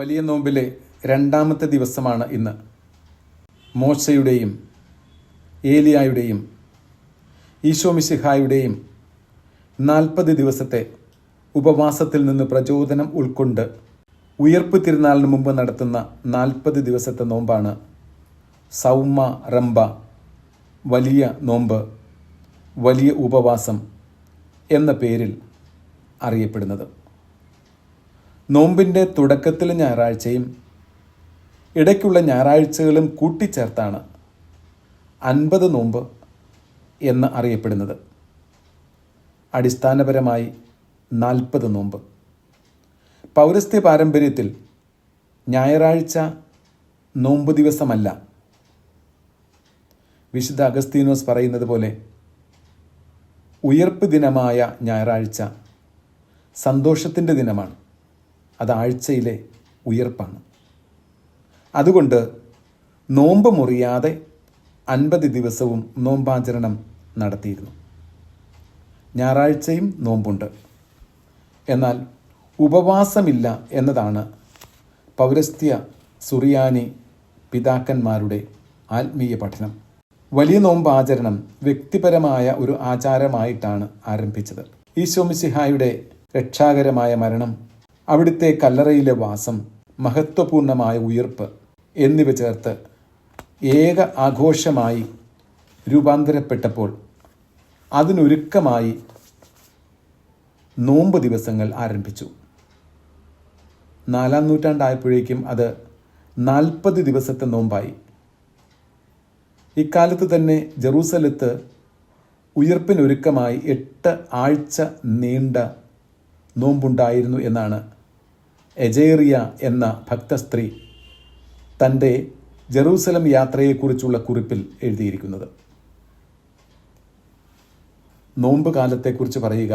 വലിയ നോമ്പിലെ രണ്ടാമത്തെ ദിവസമാണ് ഇന്ന്. മോശയുടെയും ഏലിയായുടെയും ഈശോ മിശിഹായുടെയും 40 ദിവസത്തെ ഉപവാസത്തിൽ നിന്ന് പ്രചോദനം ഉൾക്കൊണ്ട് ഉയർപ്പ് തിരുനാളിന് മുമ്പ് നടത്തുന്ന 40 ദിവസത്തെ നോമ്പാണ് സൗമ റംബ, വലിയ നോമ്പ്, വലിയ ഉപവാസം എന്ന പേരിൽ അറിയപ്പെടുന്നത്. നോമ്പിൻ്റെ തുടക്കത്തിലെ ഞായറാഴ്ചയും ഇടയ്ക്കുള്ള ഞായറാഴ്ചകളും കൂട്ടിച്ചേർത്താണ് 50 നോമ്പ് എന്ന് അറിയപ്പെടുന്നത്. അടിസ്ഥാനപരമായി 40 നോമ്പ്. പൗരസ്ത്യ പാരമ്പര്യത്തിൽ ഞായറാഴ്ച നോമ്പ് ദിവസമല്ല. വിശുദ്ധ അഗസ്തീനോസ് പറയുന്നത് പോലെ ഉയർപ്പ് ദിനമായ ഞായറാഴ്ച സന്തോഷത്തിൻ്റെ ദിനമാണ്. അത് ആഴ്ചയിലെ ഉയർപ്പാണ്. അതുകൊണ്ട് നോമ്പ് മുറിയാതെ 50 ദിവസവും നോമ്പാചരണം നടത്തിയിരുന്നു. ഞായറാഴ്ചയും നോമ്പുണ്ട്. എന്നാൽ ഉപവാസമില്ല എന്നതാണ് പൗരസ്ത്യ സുറിയാനി പിതാക്കന്മാരുടെ ആത്മീയ പഠനം. വലിയ നോമ്പ് ആചരണം വ്യക്തിപരമായ ഒരു ആചാരമായിട്ടാണ് ആരംഭിച്ചത്. ഈശോ മിശിഹായുടെ രക്ഷാകരമായ മരണം, അവിടുത്തെ കല്ലറയിലെ വാസം, മഹത്വപൂർണമായ ഉയർപ്പ് എന്നിവ ചേർത്ത് ഏക ആഘോഷമായി രൂപാന്തരപ്പെട്ടപ്പോൾ അതിനൊരുക്കമായി നോമ്പ് ദിവസങ്ങൾ ആരംഭിച്ചു. 4-ാം നൂറ്റാണ്ടായപ്പോഴേക്കും അത് 40 ദിവസത്തെ നോമ്പായി. ഇക്കാലത്ത് തന്നെ ജെറൂസലത്ത് ഉയർപ്പിനൊരുക്കമായി 8 ആഴ്ച നീണ്ട നോമ്പുണ്ടായിരുന്നു എന്നാണ് എജേറിയ എന്ന ഭക്തസ്ത്രീ തൻ്റെ ജെറൂസലം യാത്രയെക്കുറിച്ചുള്ള കുറിപ്പിൽ എഴുതിയിരിക്കുന്നത്. നോമ്പ് കാലത്തെക്കുറിച്ച് പറയുക,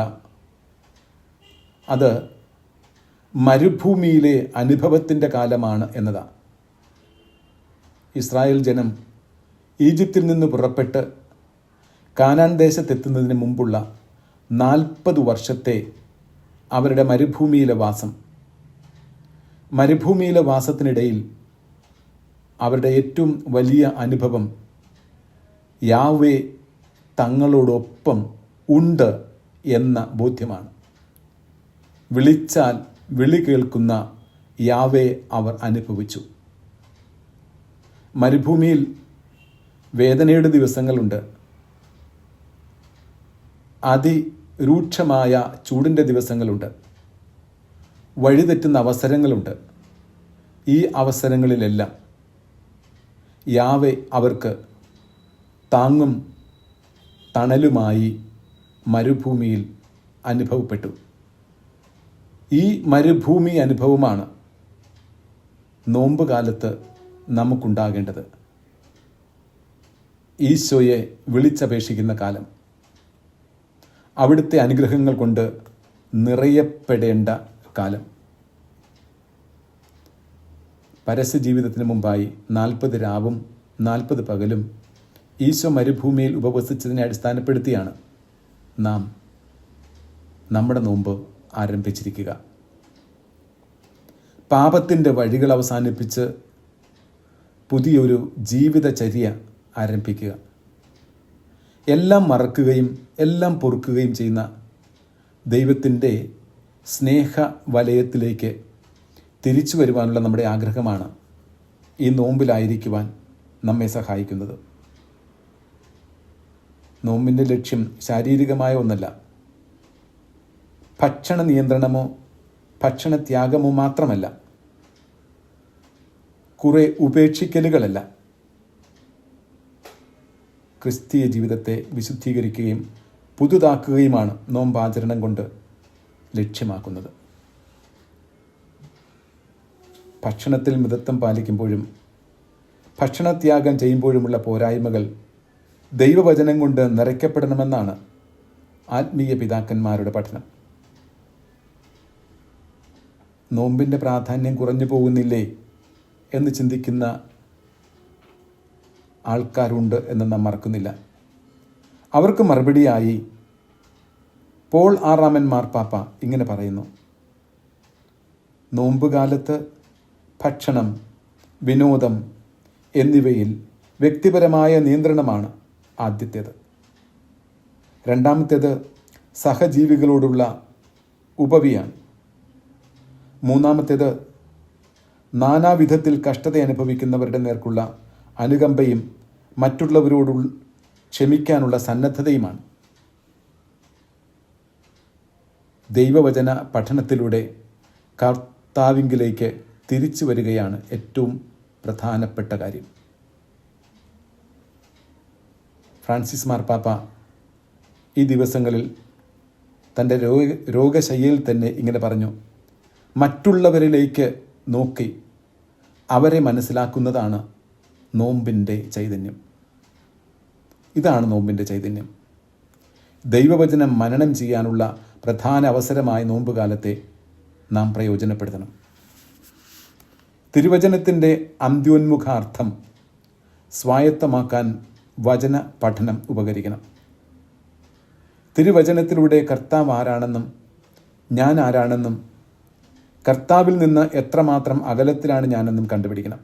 അത് മരുഭൂമിയിലെ അനുഭവത്തിൻ്റെ കാലമാണ് എന്നതാണ്. ഇസ്രായേൽ ജനം ഈജിപ്തിൽ നിന്ന് പുറപ്പെട്ട് കാനാൻ ദേശത്തെത്തുന്നതിന് മുമ്പുള്ള 40 വർഷത്തെ അവരുടെ മരുഭൂമിയിലെ വാസം. മരുഭൂമിയിലെ വാസത്തിനിടയിൽ അവരുടെ ഏറ്റവും വലിയ അനുഭവം യാവേ തങ്ങളോടൊപ്പം ഉണ്ട് എന്ന ബോധ്യമാണ്. വിളിച്ചാൽ വിളി കേൾക്കുന്ന യാവേ അവർ അനുഭവിച്ചു. മരുഭൂമിയിൽ വേദനയുടെ ദിവസങ്ങളുണ്ട്. അതിരൂക്ഷമായ ചൂടിൻ്റെ ദിവസങ്ങളുണ്ട്. വഴിതെറ്റുന്ന അവസരങ്ങളുണ്ട്. ഈ അവസരങ്ങളിലെല്ലാം യാവേ അവർക്ക് താങ്ങും തണലുമായി മരുഭൂമിയിൽ അനുഭവപ്പെട്ടു. ഈ മരുഭൂമി അനുഭവമാണ് നോമ്പ് കാലത്ത് നമുക്കുണ്ടാകേണ്ടത്. ഈശോയെ വിളിച്ചപേക്ഷിക്കുന്ന കാലം, അവിടുത്തെ അനുഗ്രഹങ്ങൾ കൊണ്ട് നിറയപ്പെടേണ്ട കാലം. പരസ്യ ജീവിതത്തിന് മുമ്പായി 40 രാവും 40 പകലും ഈശോ മരുഭൂമിയിൽ ഉപവസിച്ചതിനെ അടിസ്ഥാനപ്പെടുത്തിയാണ് നാം നമ്മുടെ നോമ്പ് ആരംഭിച്ചിരിക്കുക. പാപത്തിൻ്റെ വഴികൾ അവസാനിപ്പിച്ച് പുതിയൊരു ജീവിതചര്യ ആരംഭിക്കുക. എല്ലാം മറക്കുകയും എല്ലാം പൊറുക്കുകയും ചെയ്യുന്ന ദൈവത്തിൻ്റെ സ്നേഹ വലയത്തിലേക്ക് തിരിച്ചു വരുവാനുള്ള നമ്മുടെ ആഗ്രഹമാണ് ഈ നോമ്പിലായിരിക്കുവാൻ നമ്മെ സഹായിക്കുന്നത്. നോമ്പിൻ്റെ ലക്ഷ്യം ശാരീരികമായ ഒന്നല്ല. ഭക്ഷണ നിയന്ത്രണമോ ഭക്ഷണത്യാഗമോ മാത്രമല്ല. കുറെ ഉപേക്ഷിക്കലുകളല്ല. ക്രിസ്തീയ ജീവിതത്തെ വിശുദ്ധീകരിക്കുകയും പുതുതാക്കുകയുമാണ് നോമ്പാചരണം കൊണ്ട് ലക്ഷ്യമാക്കുന്നത്. ഭക്ഷണത്തിൽ മിതത്വം പാലിക്കുമ്പോഴും ഭക്ഷണത്യാഗം ചെയ്യുമ്പോഴുമുള്ള പോരായ്മകൾ ദൈവവചനം കൊണ്ട് നിറയ്ക്കപ്പെടണമെന്നാണ് ആത്മീയ പിതാക്കന്മാരുടെ പഠനം. നോമ്പിൻ്റെ പ്രാധാന്യം കുറഞ്ഞു പോകുന്നില്ലേ എന്ന് ചിന്തിക്കുന്ന ആൾക്കാരുണ്ട് എന്ന് നാം മറക്കുന്നില്ല. അവർക്ക് മറുപടിയായി പോൾ 6 മാർപ്പാപ്പ ഇങ്ങനെ പറയുന്നു: നോമ്പുകാലത്ത് ഭക്ഷണം, വിനോദം എന്നിവയിൽ വ്യക്തിപരമായ നിയന്ത്രണമാണ് ആദ്യത്തേത്. രണ്ടാമത്തേത് സഹജീവികളോടുള്ള ഉപവിയാണ്. മൂന്നാമത്തേത് നാനാവിധത്തിൽ കഷ്ടത അനുഭവിക്കുന്നവരുടെ നേർക്കുള്ള അനുകമ്പയും മറ്റുള്ളവരോട് ക്ഷമിക്കാനുള്ള സന്നദ്ധതയുമാണ്. ദൈവവചന പഠനത്തിലൂടെ കർത്താവിങ്കിലേക്ക് തിരിച്ചു വരികയാണ് ഏറ്റവും പ്രധാനപ്പെട്ട കാര്യം. ഫ്രാൻസിസ് മാർപ്പാപ്പ ഈ ദിവസങ്ങളിൽ തൻ്റെ രോഗശയ്യയിൽ തന്നെ ഇങ്ങനെ പറഞ്ഞു: മറ്റുള്ളവരിലേക്ക് നോക്കി അവരെ മനസ്സിലാക്കുന്നതാണ് നോമ്പിൻ്റെ ചൈതന്യം. ഇതാണ് നോമ്പിൻ്റെ ചൈതന്യം. ദൈവവചനം മനനം ചെയ്യാനുള്ള പ്രധാന അവസരമായ നോമ്പുകാലത്തെ നാം പ്രയോജനപ്പെടുത്തണം. തിരുവചനത്തിൻ്റെ അന്ത്യോന്മുഖാർത്ഥം സ്വായത്തമാക്കാൻ വചന പഠനം ഉപകരിക്കണം. തിരുവചനത്തിലൂടെ കർത്താവ് ആരാണെന്നും ഞാൻ ആരാണെന്നും കർത്താവിൽ നിന്ന് എത്രമാത്രം അകലത്തിലാണ് ഞാനെന്നും കണ്ടുപിടിക്കണം.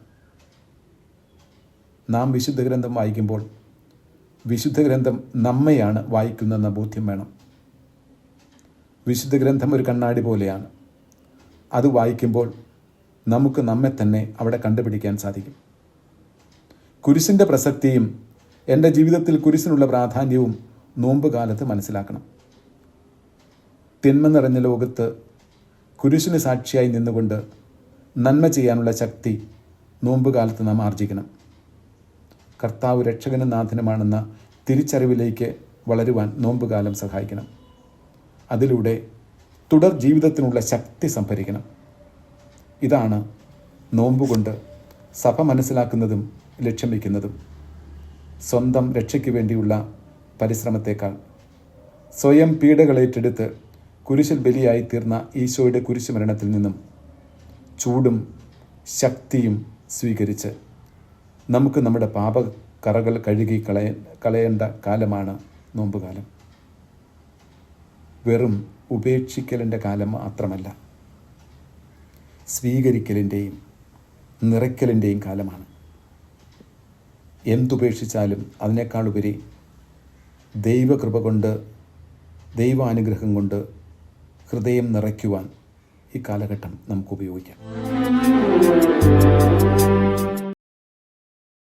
നാം വിശുദ്ധ ഗ്രന്ഥം വായിക്കുമ്പോൾ വിശുദ്ധ ഗ്രന്ഥം നമ്മെയാണ് വായിക്കുന്നതെന്ന ബോധ്യം വേണം. വിശുദ്ധ ഗ്രന്ഥം ഒരു കണ്ണാടി പോലെയാണ്. അത് വായിക്കുമ്പോൾ നമുക്ക് നമ്മെ തന്നെ അവിടെ കണ്ടുപിടിക്കാൻ സാധിക്കും. കുരിശിൻ്റെ പ്രസക്തിയും എൻ്റെ ജീവിതത്തിൽ കുരിശിനുള്ള പ്രാധാന്യവും നോമ്പ് കാലത്ത് മനസ്സിലാക്കണം. തിന്മ നിറഞ്ഞ ലോകത്ത് കുരിശിന് സാക്ഷിയായി നിന്നുകൊണ്ട് നന്മ ചെയ്യാനുള്ള ശക്തി നോമ്പ് കാലത്ത് നാം ആർജിക്കണം. കർത്താവ് രക്ഷകനും നാഥനുമാണെന്ന തിരിച്ചറിവിലേക്ക് വളരുവാൻ നോമ്പുകാലം സഹായിക്കണം. അതിലൂടെ തുടർ ജീവിതത്തിനുള്ള ശക്തി സംഭരിക്കണം. ഇതാണ് നോമ്പുകൊണ്ട് സഭ മനസ്സിലാക്കുന്നതും ലക്ഷ്യം വയ്ക്കുന്നതും. സ്വന്തം രക്ഷയ്ക്ക് വേണ്ടിയുള്ള പരിശ്രമത്തേക്കാൾ സ്വയം പീഡകളേറ്റെടുത്ത് കുരിശിൽ ബലിയായി തീർന്ന ഈശോയുടെ കുരിശുമരണത്തിൽ നിന്നും ചൂടും ശക്തിയും സ്വീകരിച്ച് നമുക്ക് നമ്മുടെ പാപക്കറകൾ കഴുകി കളയേണ്ട കാലമാണ് നോമ്പുകാലം. വെറും ഉപേക്ഷിക്കലിൻ്റെ കാലം മാത്രമല്ല, സ്വീകരിക്കലിൻ്റെയും നിറയ്ക്കലിൻ്റെയും കാലമാണ്. എന്തുപേക്ഷിച്ചാലും അതിനേക്കാളുപരി ദൈവകൃപ കൊണ്ട്, ദൈവാനുഗ്രഹം കൊണ്ട് ഹൃദയം നിറയ്ക്കുവാൻ ഈ കാലഘട്ടം നമുക്ക് ഉപയോഗിക്കാം.